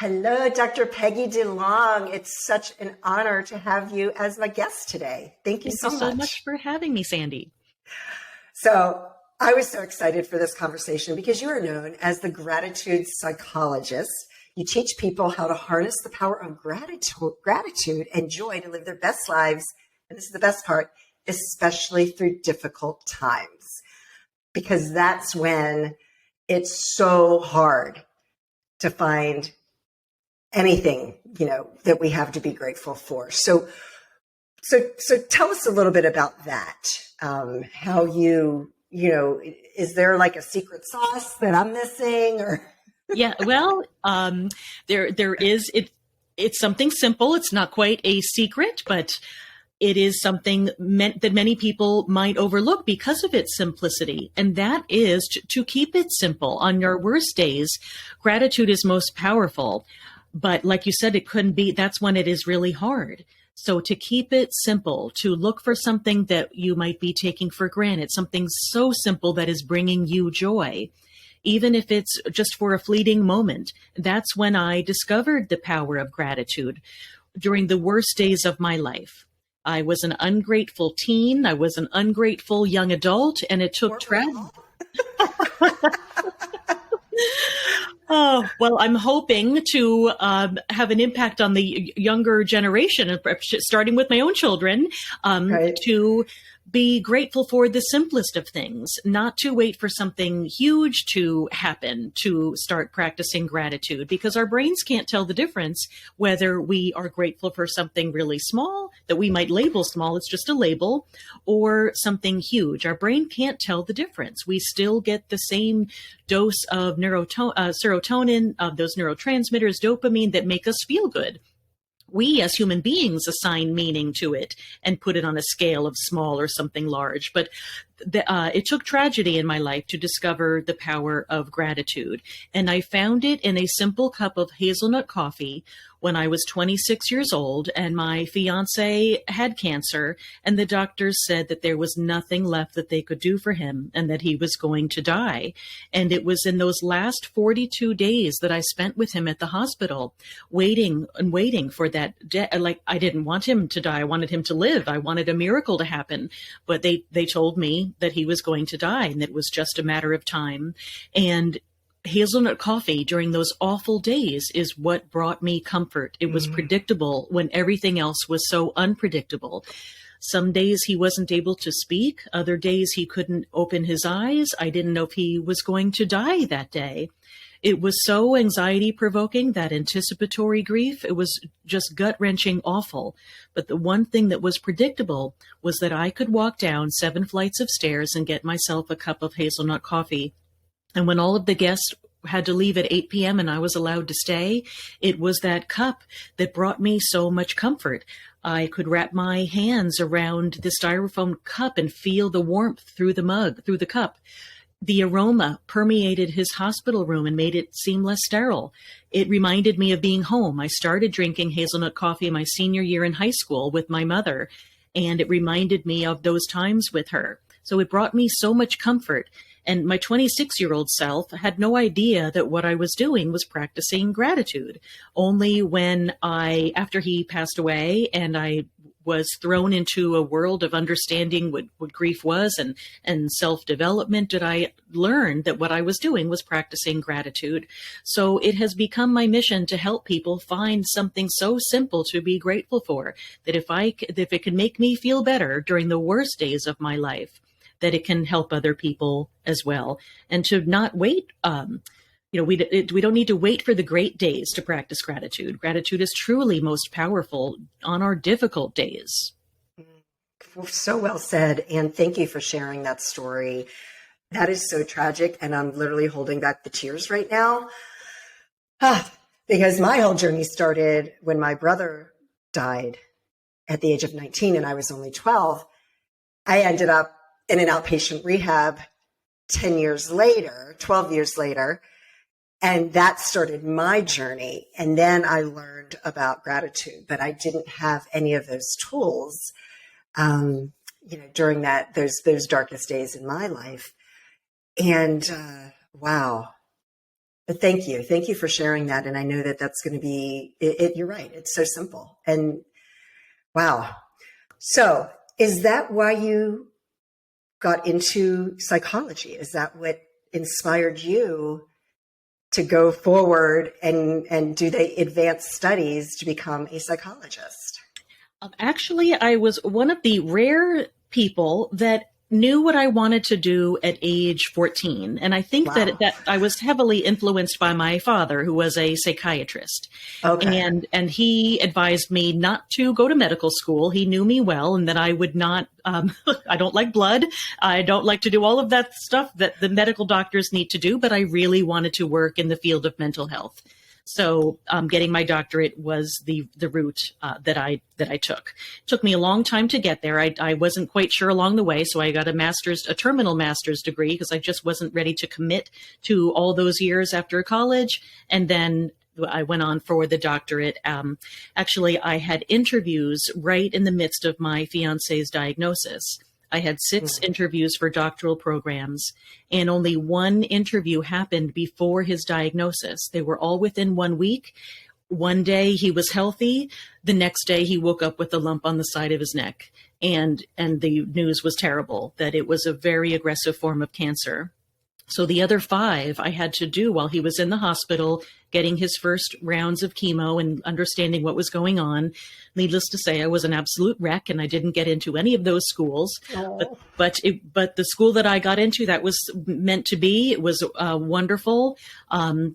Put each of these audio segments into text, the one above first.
Hello, Dr. Peggy DeLong. It's such an honor to have you as my guest today. Thank you Thank so you so much. much for having me, Sandee. So I was so excited for this conversation because you are known as the Gratitude Psychologist. You teach people how to harness the power of gratitude and joy to live their best lives. And this is the best part, especially through difficult times, because that's when it's so hard to find anything, that we have to be grateful for. So tell us a little bit about that. How is there like a secret sauce that I'm missing or? Yeah, well, there is it. It's something simple. It's not quite a secret, but it is something that many people might overlook because of its simplicity. And that is to keep it simple. On your worst days, gratitude is most powerful. But like you said, that's when it is really hard. So to keep it simple, to look for something that you might be taking for granted, something so simple that is bringing you joy, even if it's just for a fleeting moment. That's when I discovered the power of gratitude during the worst days of my life. I was an ungrateful teen. I was an ungrateful young adult, and it took tragedy. Oh, well, I'm hoping to have an impact on the younger generation, starting with my own children, Right. to be grateful for the simplest of things, not to wait for something huge to happen to start practicing gratitude, because our brains can't tell the difference whether we are grateful for something really small that we might label small, it's just a label, or something huge. Our brain can't tell the difference. We still get the same dose of serotonin, of those neurotransmitters, dopamine, that make us feel good. We as human beings assign meaning to it and put it on a scale of small or something large. But it took tragedy in my life to discover the power of gratitude. And I found it in a simple cup of hazelnut coffee when I was 26 years old and my fiance had cancer, and the doctors said that there was nothing left that they could do for him and that he was going to die. And it was in those last 42 days that I spent with him at the hospital, waiting and waiting for that like, I didn't want him to die. I wanted him to live. I wanted a miracle to happen. But they told me that he was going to die and that it was just a matter of time. And hazelnut coffee during those awful days is what brought me comfort. It was predictable when everything else was so unpredictable. Some days he wasn't able to speak. Other days he couldn't open his eyes. I didn't know if he was going to die that day. It was so anxiety provoking, that anticipatory grief. It was just gut wrenching awful. But the one thing that was predictable was that I could walk down 7 flights of stairs and get myself a cup of hazelnut coffee. And when all of the guests had to leave at 8 p.m. and I was allowed to stay, it was that cup that brought me so much comfort. I could wrap my hands around the styrofoam cup and feel the warmth through the mug, through the cup. The aroma permeated his hospital room and made it seem less sterile. It reminded me of being home. I started drinking hazelnut coffee my senior year in high school with my mother, and it reminded me of those times with her. So it brought me so much comfort. And my 26-year-old self had no idea that what I was doing was practicing gratitude. Only when after he passed away and I was thrown into a world of understanding what grief was and self-development, did I learn that what I was doing was practicing gratitude. So it has become my mission to help people find something so simple to be grateful for, that if it can make me feel better during the worst days of my life, that it can help other people as well. And to not wait, we don't need to wait for the great days to practice gratitude. Gratitude is truly most powerful on our difficult days. So well said. And thank you for sharing that story. That is so tragic. And I'm literally holding back the tears right now. Because my whole journey started when my brother died at the age of 19 and I was only 12. I ended up in an outpatient rehab 12 years later. And that started my journey. And then I learned about gratitude, but I didn't have any of those tools, during those darkest days in my life. And wow, But thank you. Thank you for sharing that. And I know that that's going to be it. You're right. It's so simple. And wow. So is that why you got into psychology? Is that what inspired you to go forward and do the advanced studies to become a psychologist? Actually, I was one of the rare people that knew what I wanted to do at age 14. And I think that I was heavily influenced by my father, who was a psychiatrist. Okay. And he advised me not to go to medical school. He knew me well, and that I would not, I don't like blood. I don't like to do all of that stuff that the medical doctors need to do, but I really wanted to work in the field of mental health. So getting my doctorate was the route that I took. It took me a long time to get there. I wasn't quite sure along the way, so I got a terminal master's degree, because I just wasn't ready to commit to all those years after college. And then I went on for the doctorate. Actually, I had interviews right in the midst of my fiance's diagnosis. I had 6 interviews for doctoral programs, and only 1 interview happened before his diagnosis. They were all within 1 week. One day he was healthy. The next day he woke up with a lump on the side of his neck. And the news was terrible, that it was a very aggressive form of cancer. So the other 5 I had to do while he was in the hospital, getting his first rounds of chemo and understanding what was going on. Needless to say, I was an absolute wreck, and I didn't get into any of those schools. But the school that I got into, that was meant to be. It was wonderful.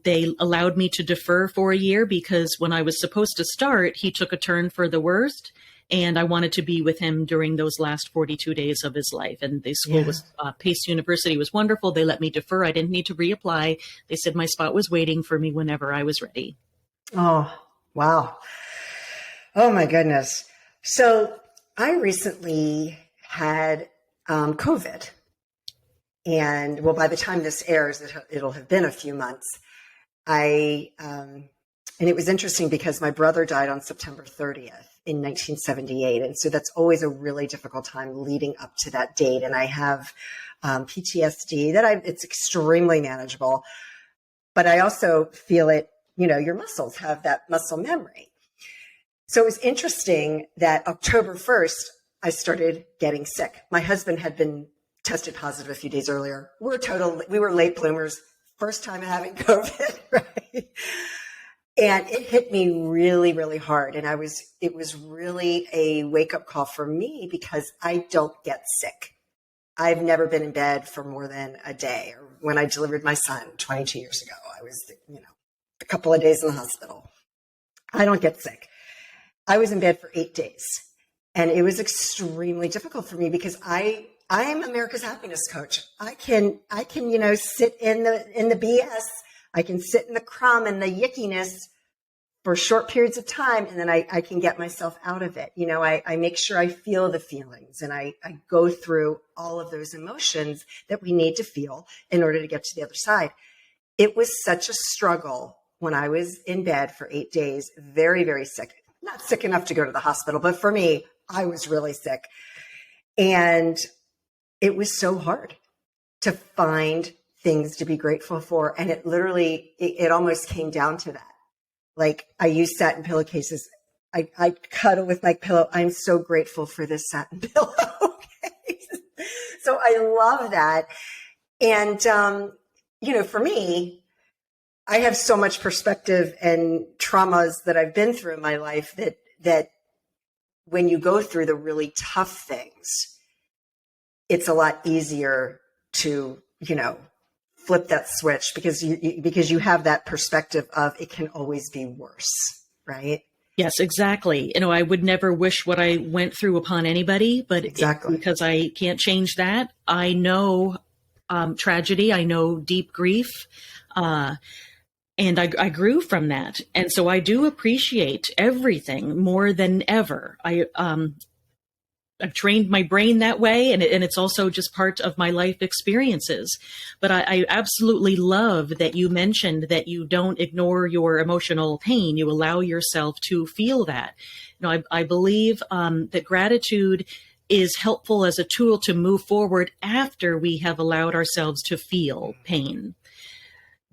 They allowed me to defer for a year, because when I was supposed to start, he took a turn for the worst. And I wanted to be with him during those last 42 days of his life. And the school was, Pace University was wonderful. They let me defer. I didn't need to reapply. They said my spot was waiting for me whenever I was ready. Oh, wow. Oh my goodness. So I recently had COVID, and well, by the time this airs, it'll have been a few months. And it was interesting because my brother died on September 30th in 1978. And so that's always a really difficult time leading up to that date. And I have PTSD it's extremely manageable, but I also feel it, your muscles have that muscle memory. So it was interesting that October 1st, I started getting sick. My husband had been tested positive a few days earlier. We were late bloomers, first time having COVID, right? And it hit me really, really hard. And it was really a wake up call for me, because I don't get sick. I've never been in bed for more than a day. Or when I delivered my son 22 years ago, I was, a couple of days in the hospital. I don't get sick. I was in bed for 8 days, and it was extremely difficult for me, because I am America's happiness coach. I can, sit in the BS. I can sit in the crumb and the yickiness for short periods of time, and then I can get myself out of it. I make sure I feel the feelings, and I go through all of those emotions that we need to feel in order to get to the other side. It was such a struggle when I was in bed for 8 days, very, very sick. Not sick enough to go to the hospital, but for me, I was really sick. And it was so hard to find things to be grateful for. And it literally, it almost came down to that. Like, I use satin pillowcases. I cuddle with my pillow. I'm so grateful for this satin pillow. Okay. So I love that. And, for me, I have so much perspective and traumas that I've been through in my life that when you go through the really tough things, it's a lot easier to, flip that switch, because you have that perspective of it can always be worse, right? Yes, exactly. I would never wish what I went through upon anybody, but exactly, because I can't change that. I know tragedy. I know deep grief. And I grew from that. And so I do appreciate everything more than ever. I've trained my brain that way, and it's also just part of my life experiences. But I absolutely love that you mentioned that you don't ignore your emotional pain. You allow yourself to feel that. I believe that gratitude is helpful as a tool to move forward after we have allowed ourselves to feel pain.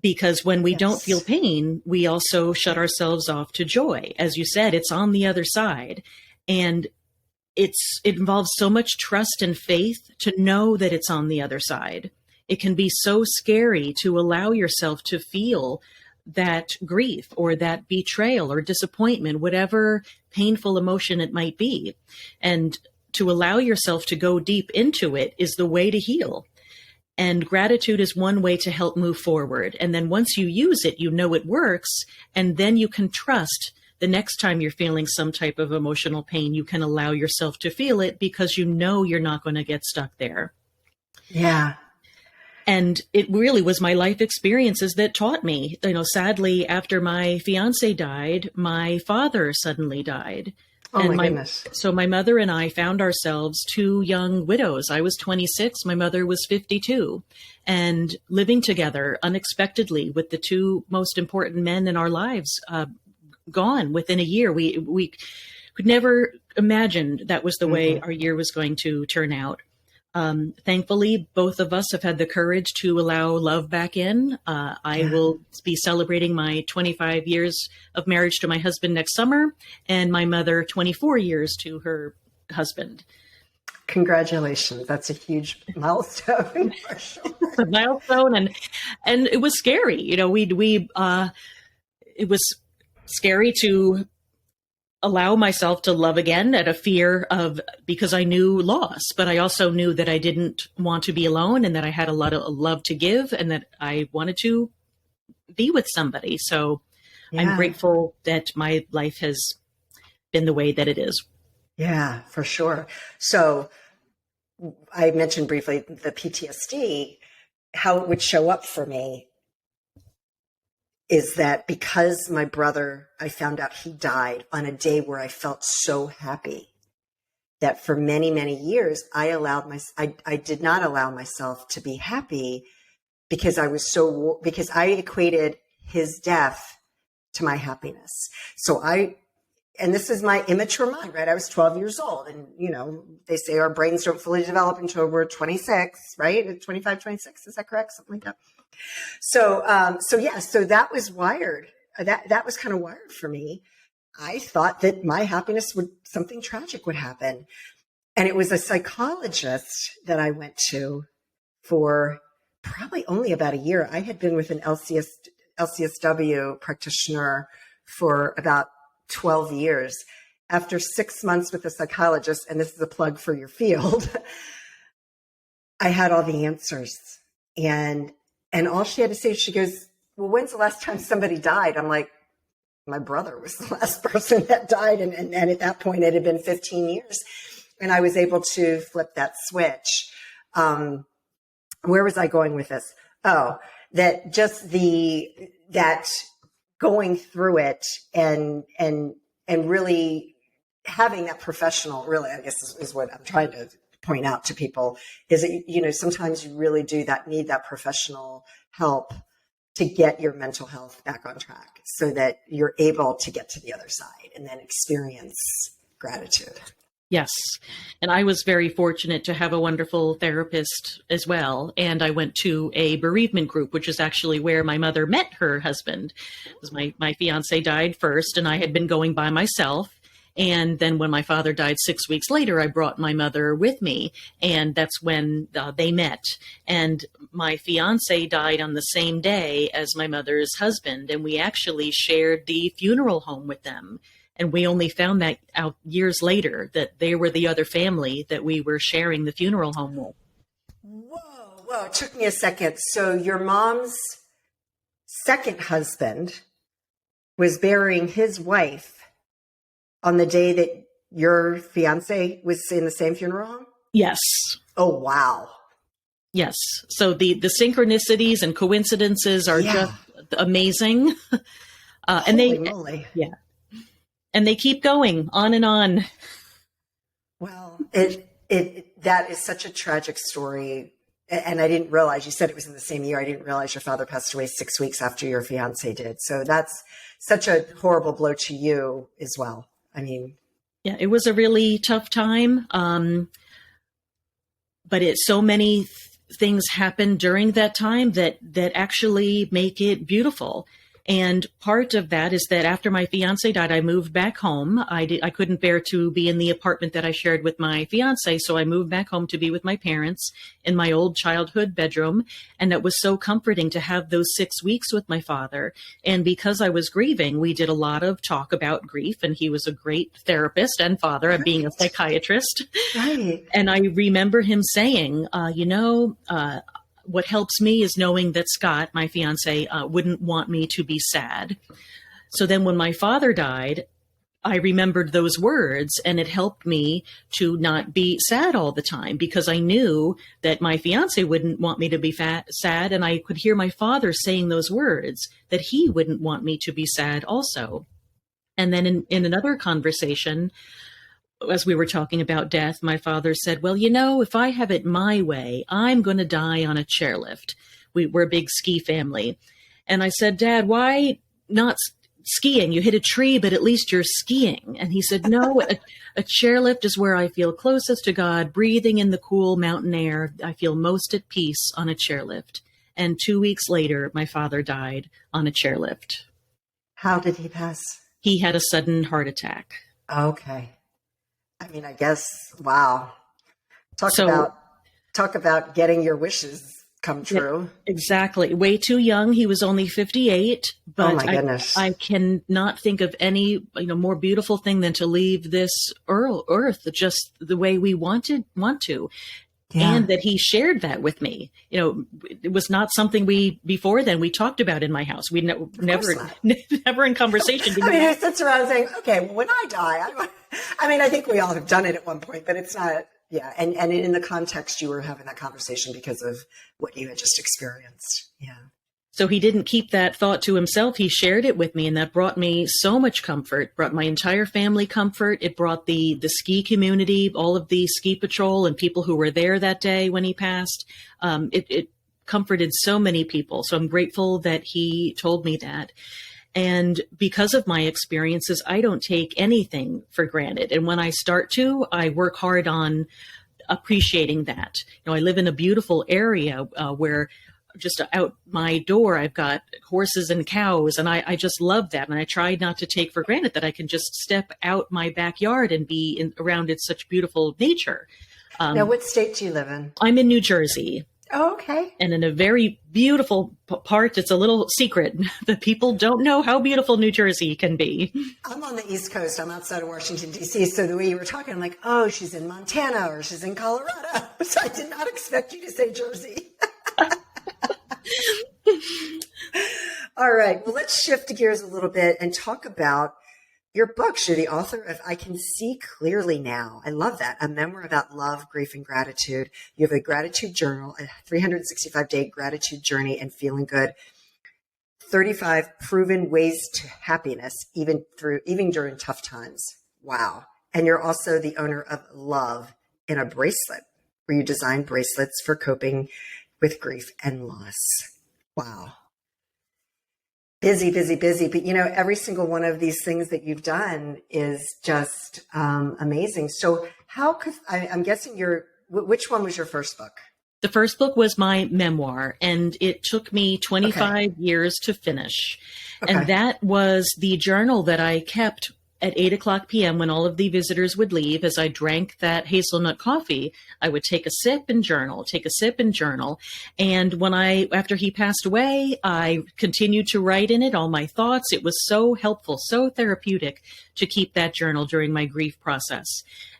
Because when we don't Yes. feel pain, we also shut ourselves off to joy. As you said, it's on the other side. And it involves so much trust and faith to know that it's on the other side. It can be so scary to allow yourself to feel that grief or that betrayal or disappointment, whatever painful emotion it might be. And to allow yourself to go deep into it is the way to heal. And gratitude is one way to help move forward. And then once you use it, you know it works. And then you can trust the next time you're feeling some type of emotional pain, you can allow yourself to feel it because you know you're not going to get stuck there. Yeah. And it really was my life experiences that taught me. Sadly, after my fiance died, my father suddenly died. Oh, and my goodness. So my mother and I found ourselves two young widows. I was 26, my mother was 52, and living together unexpectedly with the two most important men in our lives gone within a year. We could never imagine that was the way our year was going to turn out. Thankfully, both of us have had the courage to allow love back in. I will be celebrating my 25 years of marriage to my husband next summer, and my mother 24 years to her husband. Congratulations. That's a huge milestone for sure. A milestone, and it was scary. It was scary to allow myself to love again at a fear of, because I knew loss, but I also knew that I didn't want to be alone and that I had a lot of love to give and that I wanted to be with somebody. So I'm grateful that my life has been the way that it is. Yeah, for sure. So I mentioned briefly the PTSD, how it would show up for me is that because my brother, I found out he died on a day where I felt so happy that for many, many years, I did not allow myself to be happy because because I equated his death to my happiness. So and this is my immature mind, right? I was 12 years old and, they say our brains don't fully develop until we're 26, right? 25, 26. Is that correct? Something like that. So that was wired. That was kind of wired for me. I thought that my happiness something tragic would happen. And it was a psychologist that I went to for probably only about a year. I had been with an LCSW practitioner for about 12 years. After 6 months with a psychologist, and this is a plug for your field, I had all the answers. And all she had to say, she goes, well, when's the last time somebody died? I'm like, my brother was the last person that died. And at that point, it had been 15 years. And I was able to flip that switch. Where was I going with this? Oh, that just that going through it and really having that professional, really, I guess is what I'm trying to point out to people is that, sometimes you really need that professional help to get your mental health back on track so that you're able to get to the other side and then experience gratitude. Yes. And I was very fortunate to have a wonderful therapist as well. And I went to a bereavement group, which is actually where my mother met her husband. Because my fiance died first and I had been going by myself. And then when my father died 6 weeks later, I brought my mother with me. And that's when they met. And my fiance died on the same day as my mother's husband. And we actually shared the funeral home with them. And we only found that out years later, that they were the other family that we were sharing the funeral home with. Whoa. It took me a second. So your mom's second husband was burying his wife on the day that your fiance was in the same funeral home? Yes. Oh, wow. Yes. So the synchronicities and coincidences are just amazing. Holy moly. Yeah. And they keep going on and on. Well, that is such a tragic story. And I didn't realize, you said it was in the same year. I didn't realize your father passed away 6 weeks after your fiance did. So that's such a horrible blow to you as well. I mean, yeah, it was a really tough time. But so many things happen during that time that actually make it beautiful. And part of that is that after my fiance died, I moved back home. I couldn't bear to be in the apartment that I shared with my fiance, so I moved back home to be with my parents in my old childhood bedroom. And it was so comforting to have those 6 weeks with my father. And because I was grieving, we did a lot of talk about grief, and he was a great therapist and father of being a psychiatrist. Right. And I remember him saying, what helps me is knowing that Scott, my fiance, wouldn't want me to be sad. So then when my father died, I remembered those words, and it helped me to not be sad all the time, because I knew that my fiance wouldn't want me to be sad. And I could hear my father saying those words, that he wouldn't want me to be sad also. And then in another conversation, as we were talking about death, my father said, well, if I have it my way, I'm going to die on a chairlift. We're a big ski family. And I said, Dad, why not skiing? You hit a tree, but at least you're skiing. And he said, no, a chairlift is where I feel closest to God, breathing in the cool mountain air. I feel most at peace on a chairlift. And 2 weeks later, my father died on a chairlift. How did he pass? He had a sudden heart attack. Okay. I mean, I guess, wow. Talk about getting your wishes come true. Yeah, exactly. Way too young. He was only 58, but oh my goodness. I cannot think of any more beautiful thing than to leave this earth just the way we want to. Yeah. And that he shared that with me. It was not something before then we talked about in my house. We never in conversation. I mean, he sits around saying, okay, well, when I die, I think we all have done it at one point, but it's not, yeah. And in the context, you were having that conversation because of what you had just experienced. Yeah. So he didn't keep that thought to himself. He shared it with me, and that brought me so much comfort, brought my entire family comfort. It brought the ski community, all of the ski patrol and people who were there that day when he passed. It comforted so many people. So I'm grateful that he told me that. And because of my experiences, I don't take anything for granted. And when I start to, I work hard on appreciating that. I live in a beautiful area where just out my door, I've got horses and cows, and I just love that. And I try not to take for granted that I can just step out my backyard and be around its such beautiful nature. Now, what state do you live in? I'm in New Jersey. Oh, okay. And in a very beautiful part, it's a little secret that people don't know how beautiful New Jersey can be. I'm on the East Coast. I'm outside of Washington, D.C. So the way you were talking, I'm like, oh, she's in Montana or she's in Colorado. So I did not expect you to say Jersey. All right. Well, let's shift gears a little bit and talk about your books. You're the author of I Can See Clearly Now. I love that. A memoir about love, grief, and gratitude. You have a gratitude journal, a 365-day gratitude journey and feeling good. 35 proven ways to happiness, even during tough times. Wow. And you're also the owner of Love in a Bracelet, where you design bracelets for coping with grief and loss. Wow. Busy. But, every single one of these things that you've done is just amazing. So I'm guessing which one was your first book? The first book was my memoir, and it took me 25 years to finish. Okay. And that was the journal that I kept at 8:00 p.m. when all of the visitors would leave. As I drank that hazelnut coffee, I would take a sip and journal. And after he passed away, I continued to write in it all my thoughts. It was so helpful, so therapeutic to keep that journal during my grief process.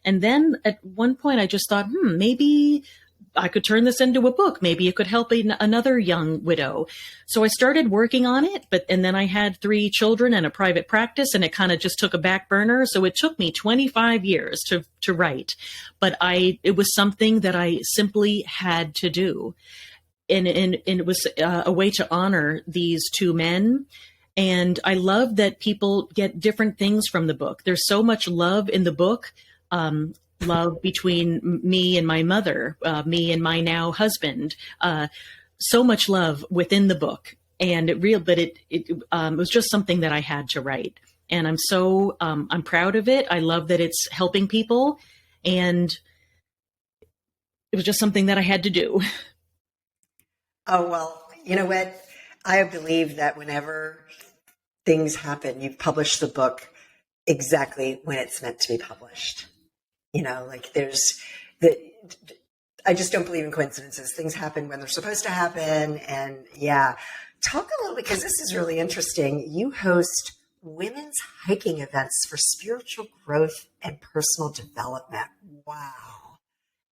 And then at one point I just thought, maybe I could turn this into a book. Maybe it could help another young widow. So I started working on it, and then I had 3 children and a private practice, and it kind of just took a back burner. So it took me 25 years to write, but it was something that I simply had to do. And it was a way to honor these 2 men. And I love that people get different things from the book. There's so much love in the book. Love between me and my mother, me and my now husband, so much love within the book. And it was just something that I had to write. And I'm proud of it. I love that it's helping people. And it was just something that I had to do. Oh, well, you know what? I believe that whenever things happen, you publish the book exactly when it's meant to be published. Like the, I just don't believe in coincidences. Things happen when they're supposed to happen. And yeah, talk a little bit, because this is really interesting. You host women's hiking events for spiritual growth and personal development. Wow.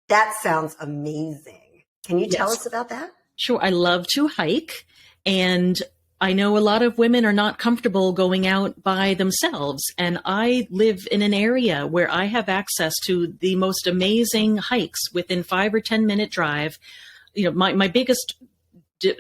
That sounds amazing. Can you tell us about that? Sure. I love to hike, and I know a lot of women are not comfortable going out by themselves. And I live in an area where I have access to the most amazing hikes within 5 or 10 minute drive. My biggest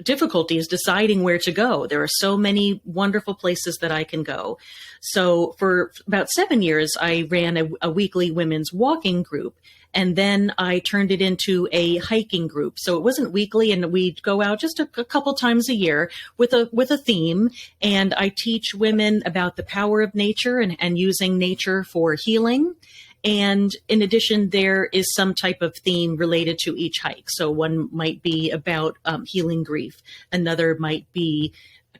difficulty is deciding where to go. There are so many wonderful places that I can go. So for about 7 years, I ran a weekly women's walking group. And then I turned it into a hiking group. So it wasn't weekly, and we'd go out just a couple times a year with a theme. And I teach women about the power of nature and using nature for healing. And in addition, there is some type of theme related to each hike. So one might be about healing grief. Another might be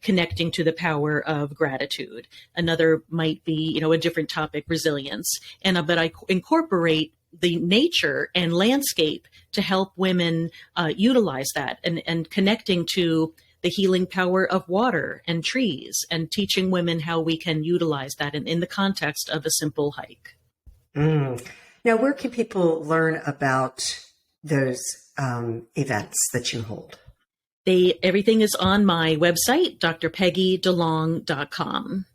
connecting to the power of gratitude. Another might be, a different topic, resilience. But I incorporate the nature and landscape to help women utilize that and connecting to the healing power of water and trees, and teaching women how we can utilize that in the context of a simple hike. Now, where can people learn about those events that you hold? Everything is on my website, drpeggydelong.com.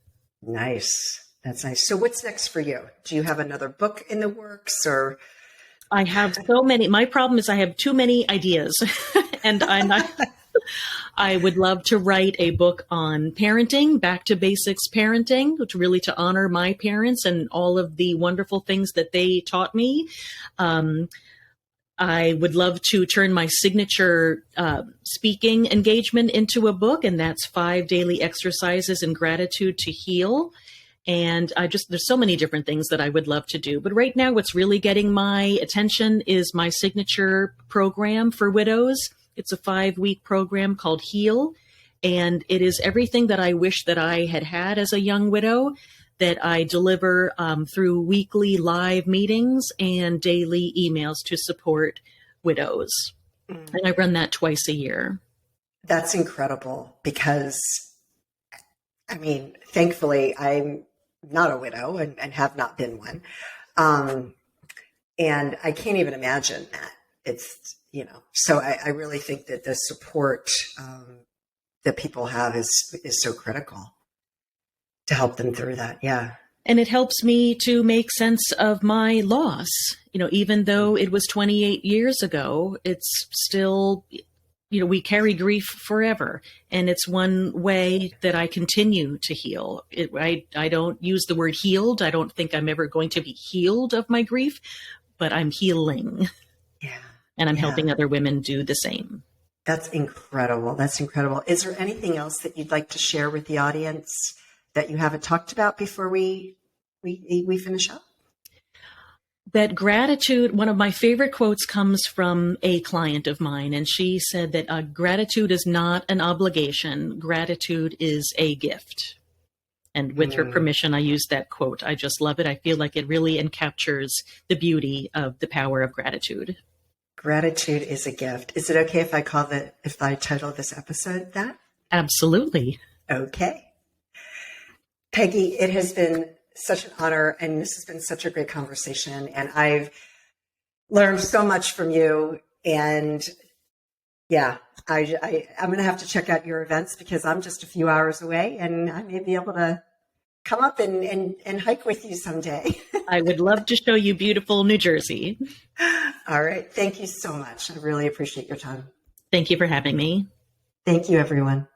Nice. That's nice. So what's next for you? Do you have another book in the works, or? I have so many. My problem is I have too many ideas, and I would love to write a book on parenting, back to basics parenting, to honor my parents and all of the wonderful things that they taught me. I would love to turn my signature speaking engagement into a book, and that's 5 daily exercises in gratitude to heal. And there's so many different things that I would love to do. But right now, what's really getting my attention is my signature program for widows. It's a 5-week program called Heal. And it is everything that I wish that I had as a young widow, that I deliver through weekly live meetings and daily emails to support widows. And I run that twice a year. That's incredible, because, thankfully, I'm not a widow and have not been one. And I can't even imagine that. It's, so I really think that the support that people have is so critical to help them through that. Yeah. And it helps me to make sense of my loss. Even though it was 28 years ago, it's still, we carry grief forever. And it's one way that I continue to heal. I don't use the word healed. I don't think I'm ever going to be healed of my grief, but I'm healing. Yeah. And I'm helping other women do the same. That's incredible. That's incredible. Is there anything else that you'd like to share with the audience that you haven't talked about before we finish up? That gratitude, one of my favorite quotes comes from a client of mine, and she said that gratitude is not an obligation. Gratitude is a gift. And with her permission, I used that quote. I just love it. I feel like it really encaptures the beauty of the power of gratitude. Gratitude is a gift. Is it okay if I title this episode that? Absolutely. Okay. Peggy, it has been such an honor, and this has been such a great conversation, and I've learned so much from you. And yeah, I'm going to have to check out your events, because I'm just a few hours away, and I may be able to come up and hike with you someday. I would love to show you beautiful New Jersey. All right. Thank you so much. I really appreciate your time. Thank you for having me. Thank you, everyone.